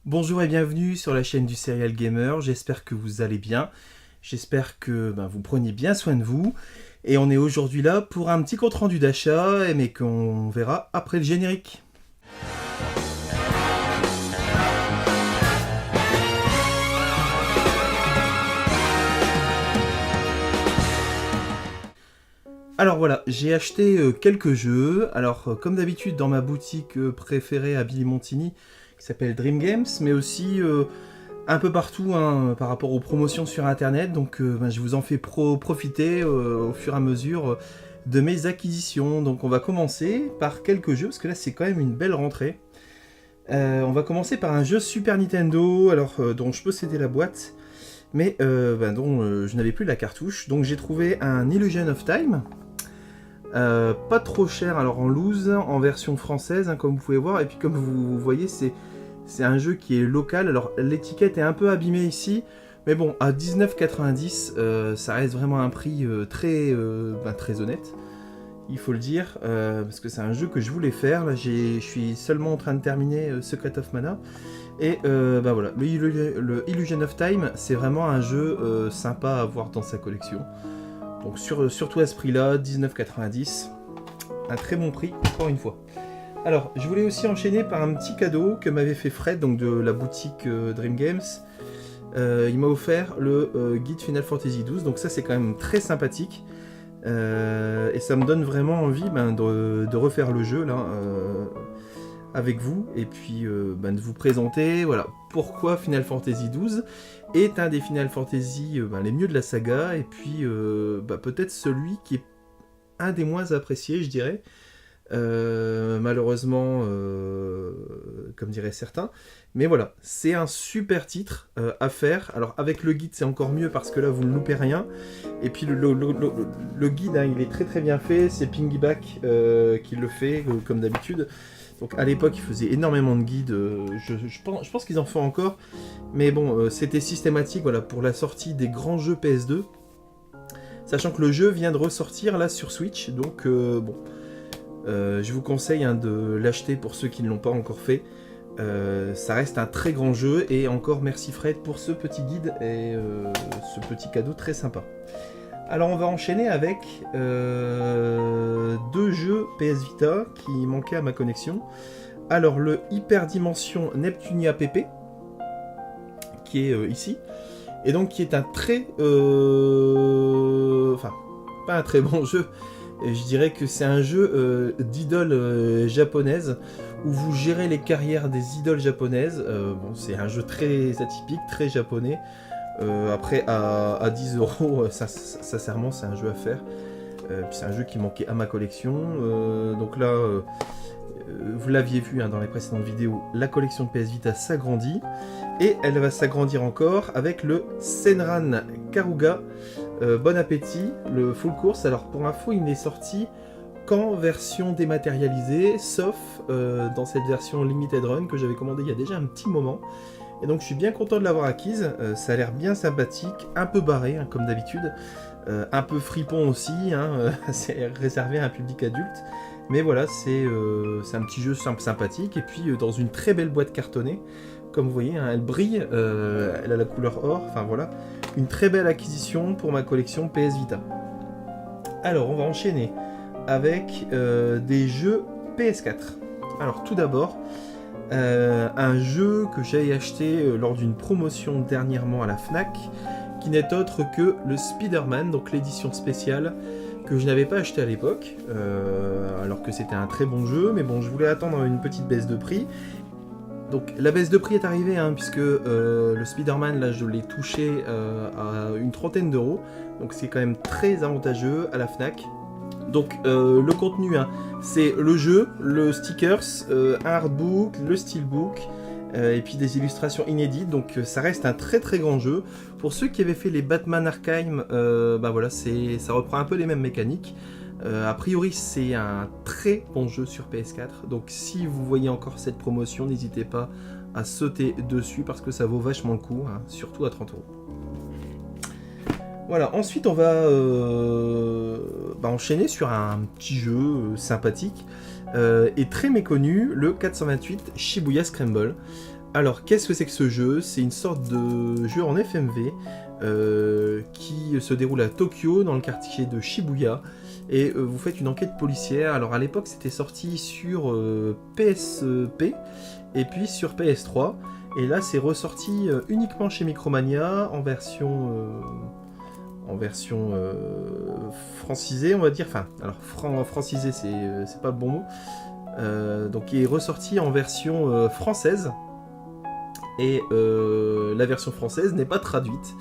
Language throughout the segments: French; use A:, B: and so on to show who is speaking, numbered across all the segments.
A: Bonjour et bienvenue sur la chaîne du Serial Gamer, j'espère que vous allez bien, j'espère que vous prenez bien soin de vous, et on est aujourd'hui là pour un petit compte rendu d'achat, mais qu'on verra après le générique. Alors voilà, j'ai acheté quelques jeux, alors comme d'habitude dans ma boutique préférée à Billy Montini, qui s'appelle Dream Games, mais aussi un peu partout par rapport aux promotions sur internet, donc je vous en fais profiter au fur et à mesure de mes acquisitions. Donc on va commencer par quelques jeux, parce que là c'est quand même une belle rentrée. On va commencer par un jeu Super Nintendo, alors dont je possédais la boîte, mais dont je n'avais plus la cartouche, donc j'ai trouvé un Illusion of Time. Pas trop cher, alors en loose, en version française, comme vous pouvez voir, et puis comme vous voyez, c'est un jeu qui est local. Alors l'étiquette est un peu abîmée ici, mais bon, à 19,90, ça reste vraiment un prix très honnête, il faut le dire, parce que c'est un jeu que je voulais faire. Là, je suis seulement en train de terminer Secret of Mana, et voilà, le Illusion of Time, c'est vraiment un jeu sympa à avoir dans sa collection. Donc surtout à ce prix-là, 19,90, un très bon prix, encore une fois. Alors, je voulais aussi enchaîner par un petit cadeau que m'avait fait Fred, donc de la boutique Dream Games. Il m'a offert le guide Final Fantasy XII, donc ça c'est quand même très sympathique. Et ça me donne vraiment envie de refaire le jeu là, avec vous, et puis de vous présenter voilà, pourquoi Final Fantasy XII est un des Final Fantasy les mieux de la saga, et puis peut-être celui qui est un des moins appréciés, je dirais. Malheureusement, comme diraient certains. Mais voilà, c'est un super titre à faire. Alors avec le guide c'est encore mieux, parce que là vous ne loupez rien. Et puis le guide il est très très bien fait. C'est Piggyback qui le fait comme d'habitude. Donc à l'époque ils faisaient énormément de guides. Je pense qu'ils en font encore. Mais bon, c'était systématique, voilà, pour la sortie des grands jeux PS2. Sachant que le jeu vient de ressortir là sur Switch. Donc je vous conseille de l'acheter pour ceux qui ne l'ont pas encore fait. Ça reste un très grand jeu, et encore merci Fred pour ce petit guide et ce petit cadeau très sympa. Alors on va enchaîner avec deux jeux PS Vita qui manquaient à ma connexion. Alors le Hyperdimension Neptunia PP, qui est ici, et donc qui est un très... Enfin, pas un très bon jeu. Je dirais que c'est un jeu d'idoles japonaises, où vous gérez les carrières des idoles japonaises. C'est un jeu très atypique, très japonais. Après, à 10€, sincèrement, c'est un jeu à faire. C'est un jeu qui manquait à ma collection. Donc là, vous l'aviez vu dans les précédentes vidéos, la collection de PS Vita s'agrandit. Et elle va s'agrandir encore avec le Senran Karuga. Bon appétit, le full course. Alors pour info, il n'est sorti qu'en version dématérialisée, sauf dans cette version limited run que j'avais commandée il y a déjà un petit moment. Et donc je suis bien content de l'avoir acquise. Ça a l'air bien sympathique, un peu barré comme d'habitude, un peu fripon aussi, c'est réservé à un public adulte. Mais voilà, c'est un petit jeu sympathique, et puis dans une très belle boîte cartonnée. Comme vous voyez, elle brille, elle a la couleur or, enfin voilà, une très belle acquisition pour ma collection PS Vita. Alors on va enchaîner avec des jeux PS4. Alors tout d'abord, un jeu que j'ai acheté lors d'une promotion dernièrement à la Fnac, qui n'est autre que le Spider-Man, donc l'édition spéciale, que je n'avais pas acheté à l'époque, alors que c'était un très bon jeu, mais bon, je voulais attendre une petite baisse de prix. Donc la baisse de prix est arrivée, puisque le Spider-Man, là je l'ai touché à une trentaine d'euros, donc c'est quand même très avantageux à la Fnac. Donc le contenu, c'est le jeu, le stickers, un artbook, le steelbook, et puis des illustrations inédites. Donc ça reste un très très grand jeu. Pour ceux qui avaient fait les Batman Arkham, voilà, ça reprend un peu les mêmes mécaniques. A priori c'est un très bon jeu sur PS4, donc si vous voyez encore cette promotion, n'hésitez pas à sauter dessus, parce que ça vaut vachement le coup, surtout à 30€. Voilà, ensuite on va enchaîner sur un petit jeu sympathique et très méconnu, le 428 Shibuya Scramble. Alors, qu'est-ce que c'est que ce jeu? C'est une sorte de jeu en FMV qui se déroule à Tokyo, dans le quartier de Shibuya, et vous faites une enquête policière. Alors, à l'époque, c'était sorti sur PSP, et puis sur PS3, et là, c'est ressorti uniquement chez Micromania, en version francisée, on va dire. Enfin, alors, francisée, c'est pas le bon mot. Donc, il est ressorti en version française, et la version française n'est pas traduite.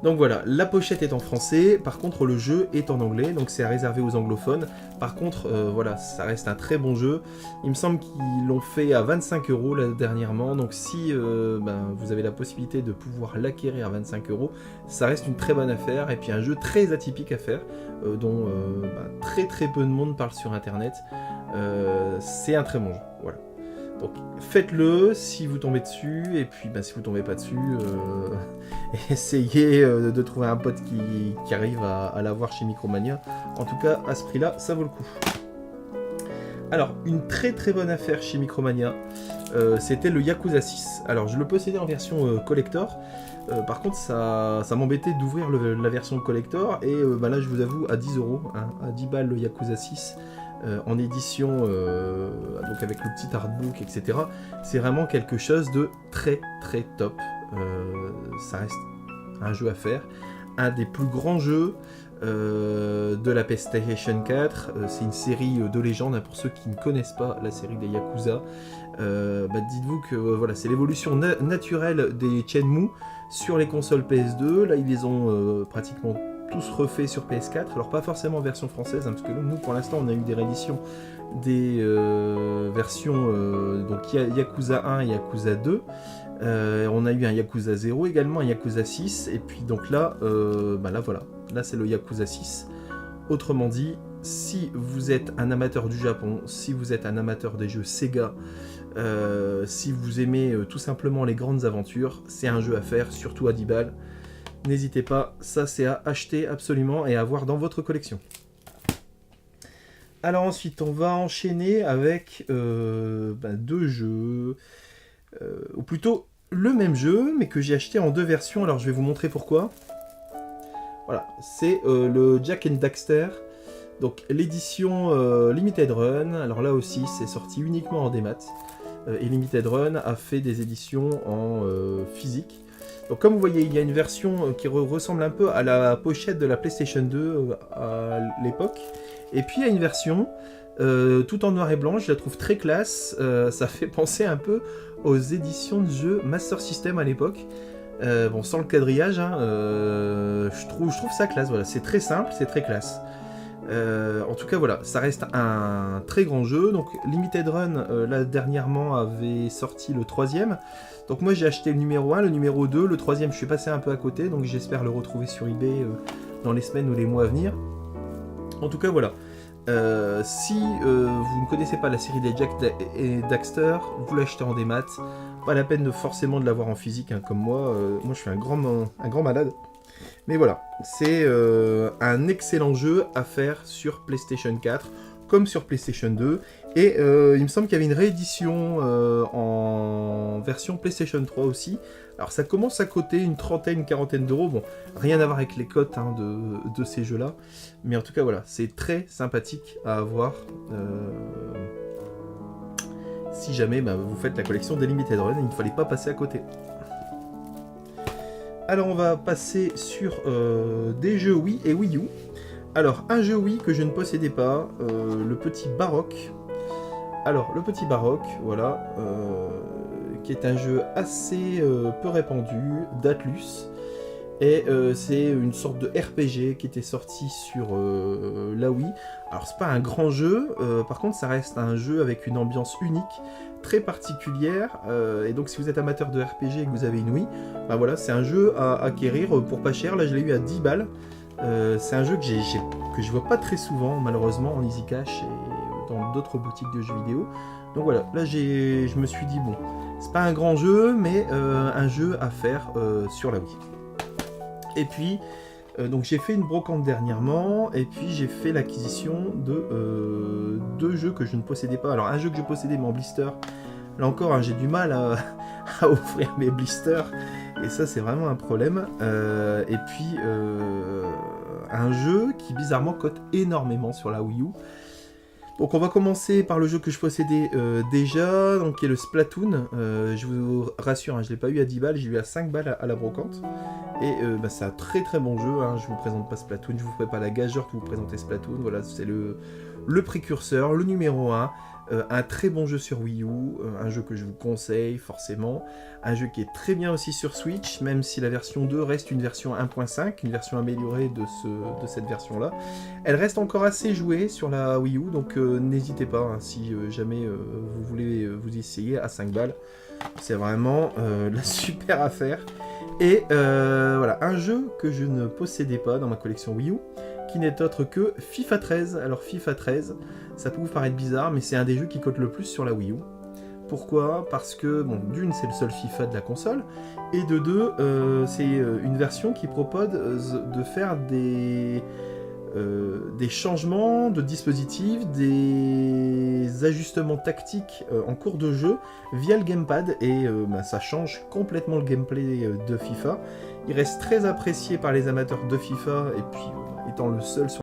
A: Donc voilà, la pochette est en français, par contre le jeu est en anglais, donc c'est réservé aux anglophones. Par contre, voilà, ça reste un très bon jeu. Il me semble qu'ils l'ont fait à 25 € là dernièrement, donc si vous avez la possibilité de pouvoir l'acquérir à 25 €, ça reste une très bonne affaire, et puis un jeu très atypique à faire, dont très très peu de monde parle sur internet. C'est un très bon jeu, voilà. Donc faites-le si vous tombez dessus, et puis si vous tombez pas dessus, essayez de trouver un pote qui arrive à l'avoir chez Micromania. En tout cas, à ce prix-là, ça vaut le coup. Alors, une très très bonne affaire chez Micromania, c'était le Yakuza 6. Alors, je le possédais en version collector. Par contre, ça m'embêtait d'ouvrir la version collector, et là, je vous avoue, à 10 €, hein, à 10 balles le Yakuza 6. En édition, donc avec le petit artbook, etc. C'est vraiment quelque chose de très très top. Ça reste un jeu à faire. Un des plus grands jeux de la PlayStation 4. C'est une série de légende, hein, pour ceux qui ne connaissent pas la série des Yakuza. Dites-vous que voilà, c'est l'évolution naturelle des Shenmue sur les consoles PS2. Là, ils les ont pratiquement tous refaits sur PS4, alors pas forcément en version française, hein, parce que nous pour l'instant on a eu des rééditions des versions donc Yakuza 1 et Yakuza 2, on a eu un Yakuza 0 également, un Yakuza 6, et puis donc là, là voilà, là c'est le Yakuza 6. Autrement dit, si vous êtes un amateur du Japon, si vous êtes un amateur des jeux Sega, si vous aimez tout simplement les grandes aventures, c'est un jeu à faire, surtout à 10 balles. N'hésitez pas, ça c'est à acheter absolument et à avoir dans votre collection. Alors ensuite, on va enchaîner avec deux jeux, ou plutôt le même jeu, mais que j'ai acheté en deux versions. Alors je vais vous montrer pourquoi. Voilà, c'est le Jak and Daxter, donc l'édition Limited Run. Alors là aussi, c'est sorti uniquement en démat, et Limited Run a fait des éditions en physique. Donc comme vous voyez, il y a une version qui ressemble un peu à la pochette de la PlayStation 2 à l'époque. Et puis il y a une version tout en noir et blanc, je la trouve très classe. Ça fait penser un peu aux éditions de jeux Master System à l'époque. Bon, sans le quadrillage, hein, je trouve ça classe. Voilà, c'est très simple, c'est très classe. En tout cas, voilà, ça reste un très grand jeu. Donc Limited Run, là dernièrement, avait sorti le 3e. Donc moi j'ai acheté le numéro 1, le numéro 2, le 3e je suis passé un peu à côté, donc j'espère le retrouver sur eBay dans les semaines ou les mois à venir. En tout cas voilà, si vous ne connaissez pas la série des Jak et Daxter, vous l'achetez en démat, pas la peine forcément de l'avoir en physique, hein, comme moi. Moi je suis un grand malade. Mais voilà, c'est un excellent jeu à faire sur PlayStation 4, comme sur PlayStation 2. Et il me semble qu'il y avait une réédition en version PlayStation 3 aussi. Alors ça commence à coûter une quarantaine d'euros. Bon, rien à voir avec les cotes, hein, de ces jeux-là. Mais en tout cas, voilà, c'est très sympathique à avoir si jamais vous faites la collection des Limited Run. Il ne fallait pas passer à côté. Alors on va passer sur des jeux Wii et Wii U. Alors un jeu Wii que je ne possédais pas, le petit Baroque. Alors le petit Baroque, voilà, qui est un jeu assez peu répandu, d'Atlus. Et c'est une sorte de RPG qui était sorti sur la Wii. Alors c'est pas un grand jeu, par contre ça reste un jeu avec une ambiance unique, très particulière, et donc si vous êtes amateur de RPG et que vous avez une Wii, voilà, c'est un jeu à acquérir pour pas cher. Là je l'ai eu à 10 balles. C'est un jeu que je vois pas très souvent malheureusement en Easy Cash et dans d'autres boutiques de jeux vidéo. Donc voilà, là je me suis dit bon, c'est pas un grand jeu, mais un jeu à faire sur la Wii. Et puis donc j'ai fait une brocante dernièrement, et puis j'ai fait l'acquisition de deux jeux que je ne possédais pas. Alors un jeu que je possédais mais en blister, Là encore, hein, j'ai du mal à ouvrir mes blisters, et ça c'est vraiment un problème. Et puis, un jeu qui bizarrement cote énormément sur la Wii U. Donc on va commencer par le jeu que je possédais déjà, donc qui est le Splatoon. Je vous rassure, hein, je ne l'ai pas eu à 10 balles, j'ai eu à 5 balles à la brocante. Et c'est un très très bon jeu, hein. Je vous présente pas Splatoon, je vous ferai pas la gageure que vous présentez Splatoon. Voilà, c'est le précurseur, le numéro 1. Un très bon jeu sur Wii U, un jeu que je vous conseille forcément, un jeu qui est très bien aussi sur Switch, même si la version 2 reste une version 1.5, une version améliorée de cette version-là. Elle reste encore assez jouée sur la Wii U, donc n'hésitez pas, hein, si jamais vous voulez vous essayer à 5 balles. C'est vraiment la super affaire. Et voilà, un jeu que je ne possédais pas dans ma collection Wii U, qui n'est autre que FIFA 13. Alors FIFA 13, ça peut vous paraître bizarre, mais c'est un des jeux qui cote le plus sur la Wii U. Pourquoi ? Parce que, bon, d'une, c'est le seul FIFA de la console, et de deux, c'est une version qui propose de faire des changements de dispositifs, des ajustements tactiques en cours de jeu via le gamepad, et ça change complètement le gameplay de FIFA. Il reste très apprécié par les amateurs de FIFA, et puis étant le seul sur